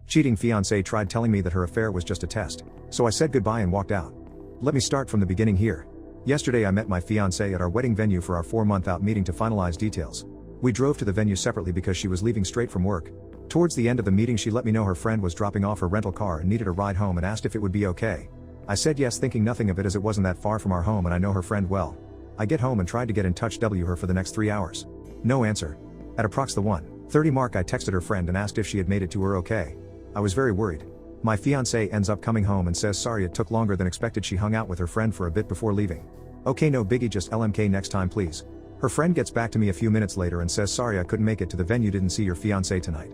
Cheating fiancée tried telling me that her affair was just a test, so I said goodbye and walked out. Let me start from the beginning here. Yesterday I met my fiancée at our wedding venue for our 4-month out meeting to finalize details. We drove to the venue separately because she was leaving straight from work. Towards the end of the meeting she let me know her friend was dropping off her rental car and needed a ride home and asked if it would be okay. I said yes, thinking nothing of it as it wasn't that far from our home and I know her friend well. I get home and tried to get in touch with her for the next 3 hours. No answer. At approx the 1:30 mark I texted her friend and asked if she had made it to her okay. I was very worried. My fiancé ends up coming home and says sorry it took longer than expected, she hung out with her friend for a bit before leaving. Okay, no biggie, just LMK next time please. Her friend gets back to me a few minutes later and says sorry I couldn't make it to the venue, didn't see your fiancé tonight.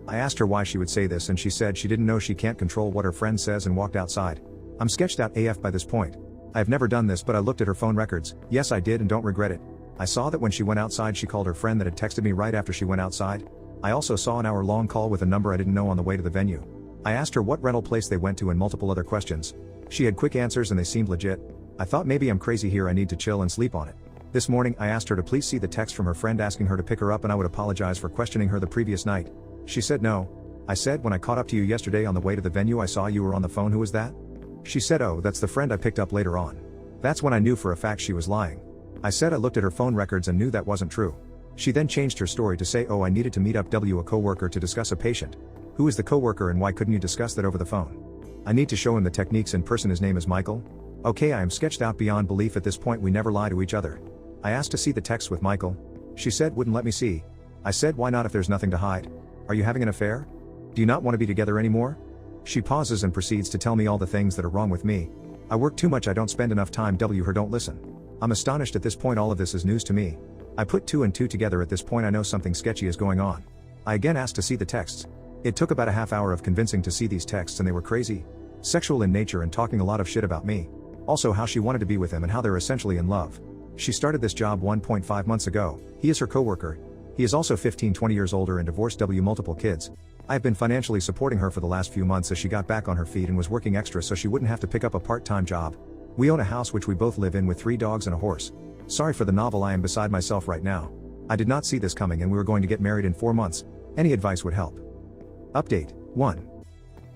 I asked her why she would say this and she said she didn't know, she can't control what her friend says, and walked outside. I'm sketched out AF by this point. I have never done this, but I looked at her phone records. Yes, I did and don't regret it. I saw that when she went outside she called her friend that had texted me right after she went outside. I also saw an hour-long call with a number I didn't know on the way to the venue. I asked her what rental place they went to and multiple other questions. She had quick answers and they seemed legit. I thought maybe I'm crazy here, I need to chill and sleep on it. This morning I asked her to please see the text from her friend asking her to pick her up and I would apologize for questioning her the previous night. She said no. I said, when I caught up to you yesterday on the way to the venue I saw you were on the phone, who was that? She said, oh, that's the friend I picked up later on. That's when I knew for a fact she was lying. I said I looked at her phone records and knew that wasn't true. She then changed her story to say, oh, I needed to meet up with a coworker to discuss a patient. Who is the coworker and why couldn't you discuss that over the phone? I need to show him the techniques in person, his name is Michael. Okay, I am sketched out beyond belief at this point, we never lie to each other. I asked to see the text with Michael. She said wouldn't let me see. I said why not if there's nothing to hide? Are you having an affair? Do you not want to be together anymore? She pauses and proceeds to tell me all the things that are wrong with me. I work too much, I don't spend enough time her don't listen. I'm astonished at this point, all of this is news to me. I put 2 and 2 together at this point, I know something sketchy is going on. I again asked to see the texts. It took about a half hour of convincing to see these texts and they were crazy. Sexual in nature and talking a lot of shit about me. Also how she wanted to be with him and how they're essentially in love. She started this job 1.5 months ago, he is her coworker. He is also 15-20 years older and divorced, multiple kids. I have been financially supporting her for the last few months as she got back on her feet and was working extra so she wouldn't have to pick up a part-time job. We own a house which we both live in with 3 dogs and a horse. Sorry for the novel, I am beside myself right now. I did not see this coming and we were going to get married in 4 months. Any advice would help. Update 1.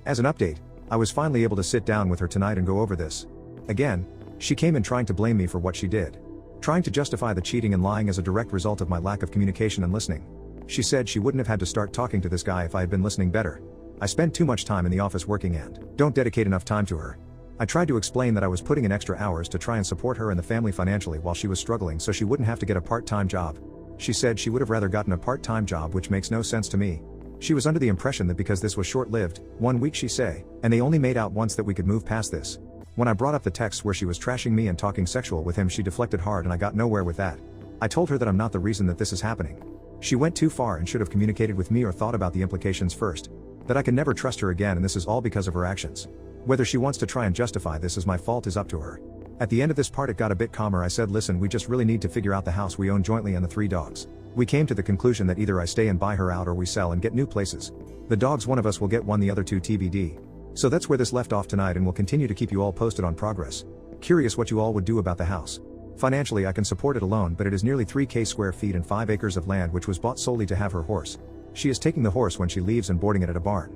As an update, I was finally able to sit down with her tonight and go over this. Again, she came in trying to blame me for what she did. Trying to justify the cheating and lying as a direct result of my lack of communication and listening. She said she wouldn't have had to start talking to this guy if I had been listening better. I spend too much time in the office working and don't dedicate enough time to her. I tried to explain that I was putting in extra hours to try and support her and the family financially while she was struggling so she wouldn't have to get a part-time job. She said she would have rather gotten a part-time job, which makes no sense to me. She was under the impression that because this was short-lived, 1 week she say, and they only made out once, that we could move past this. When I brought up the text where she was trashing me and talking sexual with him, she deflected hard and I got nowhere with that. I told her that I'm not the reason that this is happening. She went too far and should have communicated with me or thought about the implications first. That I can never trust her again and this is all because of her actions. Whether she wants to try and justify this as my fault is up to her. At the end of this part it got a bit calmer. I said, listen, we just really need to figure out the house we own jointly and the 3 dogs. We came to the conclusion that either I stay and buy her out or we sell and get new places. The dogs, one of us will get one, the other 2 TBD. So that's where this left off tonight and we'll continue to keep you all posted on progress. Curious what you all would do about the house. Financially I can support it alone, but it is nearly 3,000 square feet and 5 acres of land which was bought solely to have her horse. She is taking the horse when she leaves and boarding it at a barn.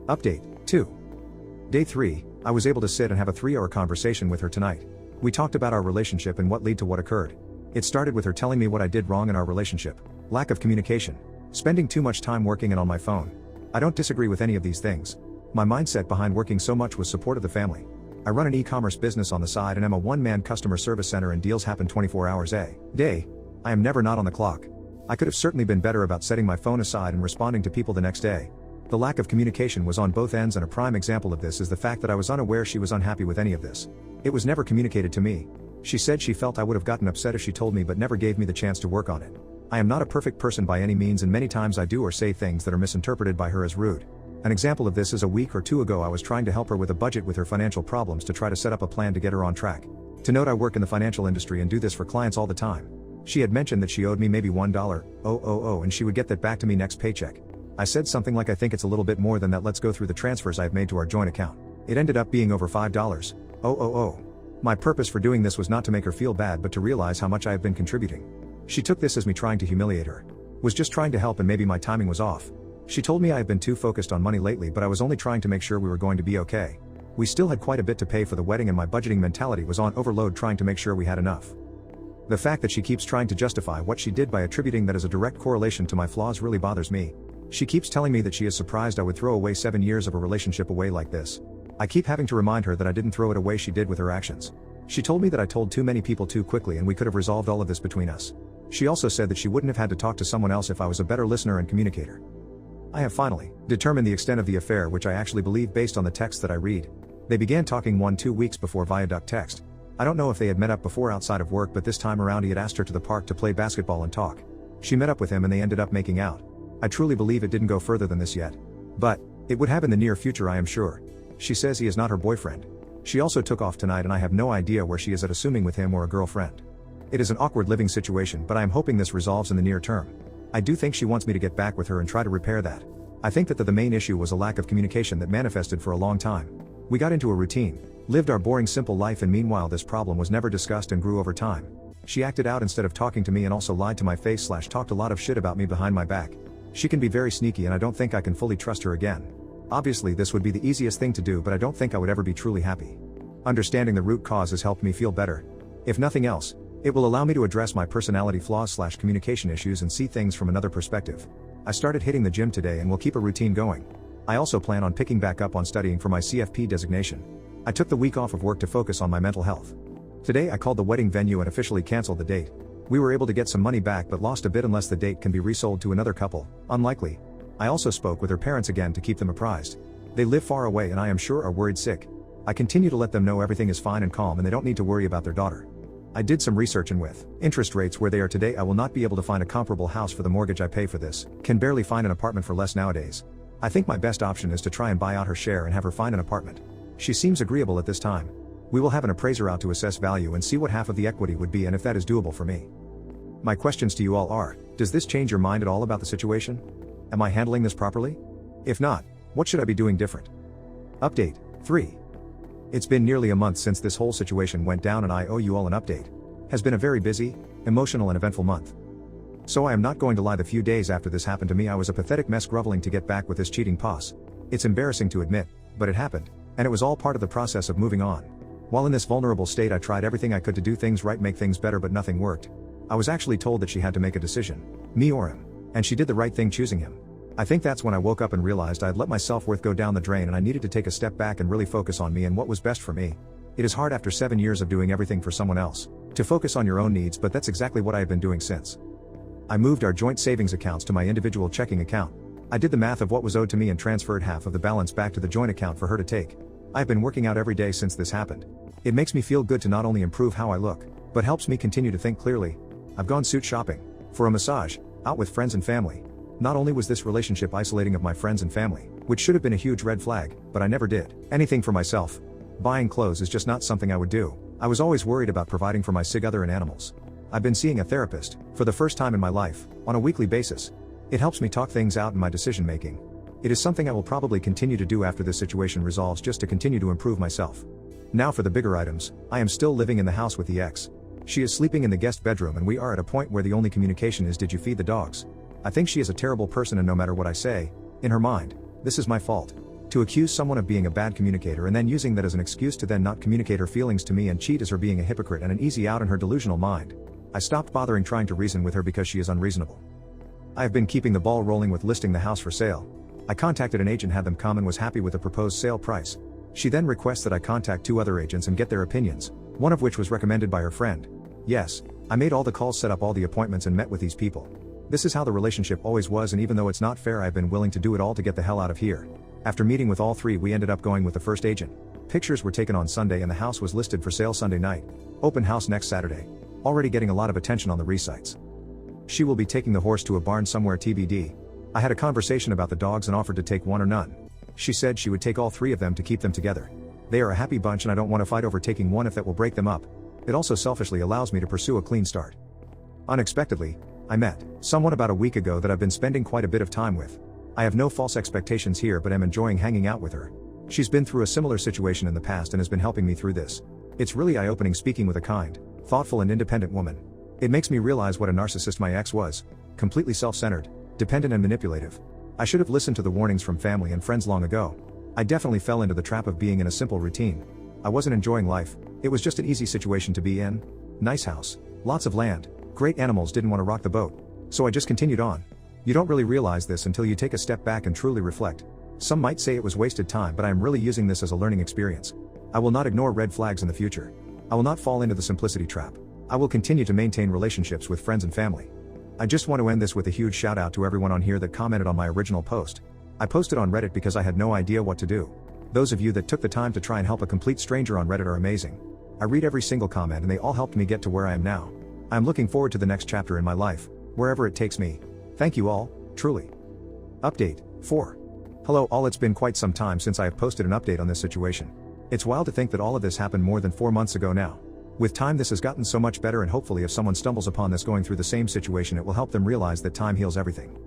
Update 2. Day 3, I was able to sit and have a 3-hour conversation with her tonight. We talked about our relationship and what led to what occurred. It started with her telling me what I did wrong in our relationship. Lack of communication. Spending too much time working and on my phone. I don't disagree with any of these things. My mindset behind working so much was support of the family. I run an e-commerce business on the side and am a one-man customer service center and deals happen 24 hours a day. I am never not on the clock. I could have certainly been better about setting my phone aside and responding to people the next day. The lack of communication was on both ends, and a prime example of this is the fact that I was unaware she was unhappy with any of this. It was never communicated to me. She said she felt I would have gotten upset if she told me but never gave me the chance to work on it. I am not a perfect person by any means and many times I do or say things that are misinterpreted by her as rude. An example of this is a week or 2 ago I was trying to help her with a budget with her financial problems to try to set up a plan to get her on track. To note, I work in the financial industry and do this for clients all the time. She had mentioned that she owed me maybe $1,000 and she would get that back to me next paycheck. I said something like, I think it's a little bit more than that, let's go through the transfers I've made to our joint account. It ended up being over $5,000. My purpose for doing this was not to make her feel bad but to realize how much I have been contributing. She took this as me trying to humiliate her. Was just trying to help and maybe my timing was off. She told me I have been too focused on money lately, but I was only trying to make sure we were going to be okay. We still had quite a bit to pay for the wedding and my budgeting mentality was on overload trying to make sure we had enough. The fact that she keeps trying to justify what she did by attributing that as a direct correlation to my flaws really bothers me. She keeps telling me that she is surprised I would throw away 7 years of a relationship away like this. I keep having to remind her that I didn't throw it away, she did with her actions. She told me that I told too many people too quickly and we could have resolved all of this between us. She also said that she wouldn't have had to talk to someone else if I was a better listener and communicator. I have finally determined the extent of the affair, which I actually believe based on the text that I read. They began talking 1-2 weeks before via duct text. I don't know if they had met up before outside of work, but this time around he had asked her to the park to play basketball and talk. She met up with him and they ended up making out. I truly believe it didn't go further than this yet. But it would have in the near future, I am sure. She says he is not her boyfriend. She also took off tonight and I have no idea where she is at, assuming with him or a girlfriend. It is an awkward living situation, but I am hoping this resolves in the near term. I do think she wants me to get back with her and try to repair that. I think that the main issue was a lack of communication that manifested for a long time. We got into a routine, lived our boring simple life, and meanwhile this problem was never discussed and grew over time. She acted out instead of talking to me and also lied to my face / talked a lot of shit about me behind my back. She can be very sneaky and I don't think I can fully trust her again. Obviously this would be the easiest thing to do, but I don't think I would ever be truly happy. Understanding the root cause has helped me feel better. If nothing else, it will allow me to address my personality flaws / communication issues and see things from another perspective. I started hitting the gym today and will keep a routine going. I also plan on picking back up on studying for my CFP designation. I took the week off of work to focus on my mental health. Today I called the wedding venue and officially canceled the date. We were able to get some money back but lost a bit unless the date can be resold to another couple. Unlikely. I also spoke with her parents again to keep them apprised. They live far away and I am sure are worried sick. I continue to let them know everything is fine and calm and they don't need to worry about their daughter. I did some research and with interest rates where they are today I will not be able to find a comparable house for the mortgage I pay for this. Can barely find an apartment for less nowadays. I think my best option is to try and buy out her share and have her find an apartment. She seems agreeable at this time. We will have an appraiser out to assess value and see what half of the equity would be and if that is doable for me. My questions to you all are, does this change your mind at all about the situation? Am I handling this properly? If not, what should I be doing different? Update 3. It's been nearly a month since this whole situation went down and I owe you all an update. Has been a very busy, emotional and eventful month. So I am not going to lie, the few days after this happened to me I was a pathetic mess groveling to get back with this cheating posse. It's embarrassing to admit, but it happened, and it was all part of the process of moving on. While in this vulnerable state I tried everything I could to do things right, make things better, but nothing worked. I was actually told that she had to make a decision, me or him, and she did the right thing choosing him. I think that's when I woke up and realized I had let my self-worth go down the drain and I needed to take a step back and really focus on me and what was best for me. It is hard after 7 years of doing everything for someone else, to focus on your own needs, but that's exactly what I have been doing since. I moved our joint savings accounts to my individual checking account. I did the math of what was owed to me and transferred half of the balance back to the joint account for her to take. I have been working out every day since this happened. It makes me feel good to not only improve how I look, but helps me continue to think clearly. I've gone suit shopping, for a massage, out with friends and family. Not only was this relationship isolating of my friends and family, which should have been a huge red flag, but I never did anything for myself. Buying clothes is just not something I would do. I was always worried about providing for my sig other and animals. I've been seeing a therapist, for the first time in my life, on a weekly basis. It helps me talk things out in my decision making. It is something I will probably continue to do after this situation resolves, just to continue to improve myself. Now for the bigger items, I am still living in the house with the ex. She is sleeping in the guest bedroom and we are at a point where the only communication is, did you feed the dogs? I think she is a terrible person and no matter what I say, in her mind, this is my fault. To accuse someone of being a bad communicator and then using that as an excuse to then not communicate her feelings to me and cheat is her being a hypocrite and an easy out in her delusional mind. I stopped bothering trying to reason with her because she is unreasonable. I have been keeping the ball rolling with listing the house for sale. I contacted an agent, had them come, and was happy with the proposed sale price. She then requests that I contact 2 other agents and get their opinions, one of which was recommended by her friend. Yes, I made all the calls, set up all the appointments and met with these people. This is how the relationship always was, and even though it's not fair, I've been willing to do it all to get the hell out of here. After meeting with all 3, we ended up going with the first agent. Pictures were taken on Sunday and the house was listed for sale Sunday night. Open house next Saturday. Already getting a lot of attention on the resites. She will be taking the horse to a barn somewhere TBD. I had a conversation about the dogs and offered to take one or none. She said she would take all 3 of them to keep them together. They are a happy bunch and I don't want to fight over taking one if that will break them up. It also selfishly allows me to pursue a clean start. Unexpectedly, I met someone about a week ago that I've been spending quite a bit of time with. I have no false expectations here, but am enjoying hanging out with her. She's been through a similar situation in the past and has been helping me through this. It's really eye-opening speaking with a kind, thoughtful and independent woman. It makes me realize what a narcissist my ex was. Completely self-centered, dependent and manipulative. I should have listened to the warnings from family and friends long ago. I definitely fell into the trap of being in a simple routine. I wasn't enjoying life, it was just an easy situation to be in. Nice house, lots of land, great animals, didn't want to rock the boat. So I just continued on. You don't really realize this until you take a step back and truly reflect. Some might say it was wasted time, but I am really using this as a learning experience. I will not ignore red flags in the future. I will not fall into the simplicity trap. I will continue to maintain relationships with friends and family. I just want to end this with a huge shout out to everyone on here that commented on my original post. I posted on Reddit because I had no idea what to do. Those of you that took the time to try and help a complete stranger on Reddit are amazing. I read every single comment and they all helped me get to where I am now. I am looking forward to the next chapter in my life, wherever it takes me. Thank you all, truly. Update 4. Hello all, it's been quite some time since I have posted an update on this situation. It's wild to think that all of this happened more than 4 months ago now. With time this has gotten so much better, and hopefully if someone stumbles upon this going through the same situation, it will help them realize that time heals everything.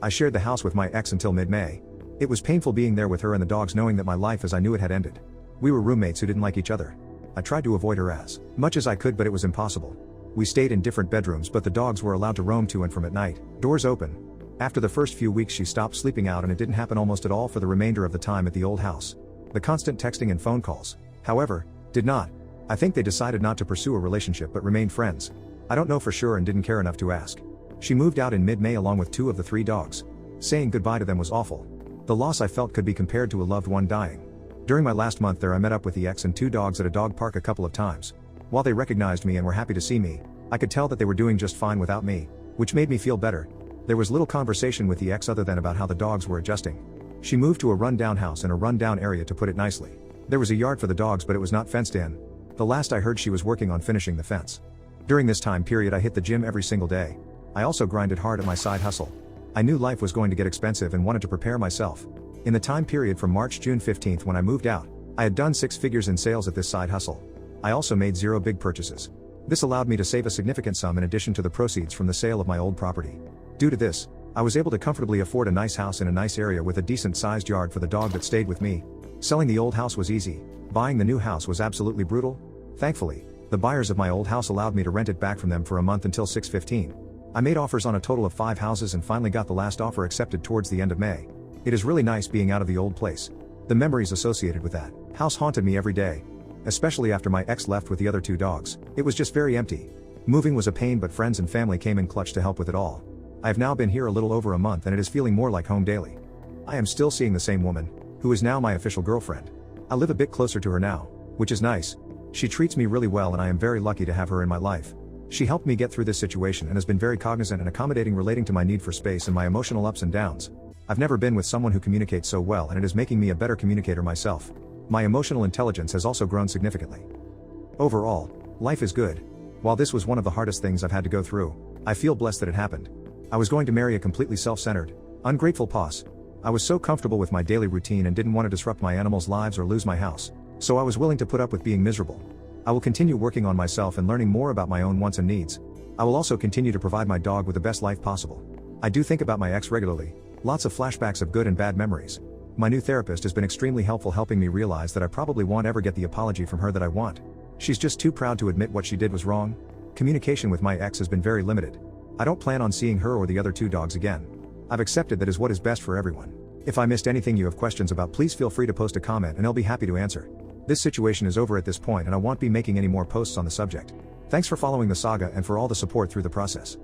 I shared the house with my ex until mid-May. It was painful being there with her and the dogs, knowing that my life as I knew it had ended. We were roommates who didn't like each other. I tried to avoid her as much as I could, but it was impossible. We stayed in different bedrooms, but the dogs were allowed to roam to and from at night, doors open. After the first few weeks she stopped sleeping out, and it didn't happen almost at all for the remainder of the time at the old house. The constant texting and phone calls, however, did not. I think they decided not to pursue a relationship but remained friends. I don't know for sure and didn't care enough to ask. She moved out in mid-May along with 2 of the 3 dogs. Saying goodbye to them was awful. The loss I felt could be compared to a loved one dying. During my last month there I met up with the ex and 2 dogs at a dog park a couple of times. While they recognized me and were happy to see me, I could tell that they were doing just fine without me, which made me feel better. There was little conversation with the ex other than about how the dogs were adjusting. She moved to a run-down house in a run-down area, to put it nicely. There was a yard for the dogs but it was not fenced in. The last I heard she was working on finishing the fence. During this time period I hit the gym every single day. I also grinded hard at my side hustle. I knew life was going to get expensive and wanted to prepare myself. In the time period from June 15th when I moved out, I had done 6 figures in sales at this side hustle. I also made 0 big purchases. This allowed me to save a significant sum in addition to the proceeds from the sale of my old property. Due to this, I was able to comfortably afford a nice house in a nice area with a decent sized yard for the dog that stayed with me. Selling the old house was easy. Buying the new house was absolutely brutal. Thankfully, the buyers of my old house allowed me to rent it back from them for a month until 6/15. I made offers on a total of 5 houses and finally got the last offer accepted towards the end of May. It is really nice being out of the old place. The memories associated with that house haunted me every day. Especially after my ex left with the other 2 dogs, it was just very empty. Moving was a pain, but friends and family came in clutch to help with it all. I have now been here a little over a month and it is feeling more like home daily. I am still seeing the same woman, who is now my official girlfriend. I live a bit closer to her now, which is nice. She treats me really well and I am very lucky to have her in my life. She helped me get through this situation and has been very cognizant and accommodating relating to my need for space and my emotional ups and downs. I've never been with someone who communicates so well, and it is making me a better communicator myself. My emotional intelligence has also grown significantly. Overall, life is good. While this was one of the hardest things I've had to go through, I feel blessed that it happened. I was going to marry a completely self-centered, ungrateful boss. I was so comfortable with my daily routine and didn't want to disrupt my animals' lives or lose my house, so I was willing to put up with being miserable. I will continue working on myself and learning more about my own wants and needs. I will also continue to provide my dog with the best life possible. I do think about my ex regularly, lots of flashbacks of good and bad memories. My new therapist has been extremely helpful, helping me realize that I probably won't ever get the apology from her that I want. She's just too proud to admit what she did was wrong. Communication with my ex has been very limited. I don't plan on seeing her or the other 2 dogs again. I've accepted that is what is best for everyone. If I missed anything you have questions about, please feel free to post a comment and I'll be happy to answer. This situation is over at this point and I won't be making any more posts on the subject. Thanks for following the saga and for all the support through the process.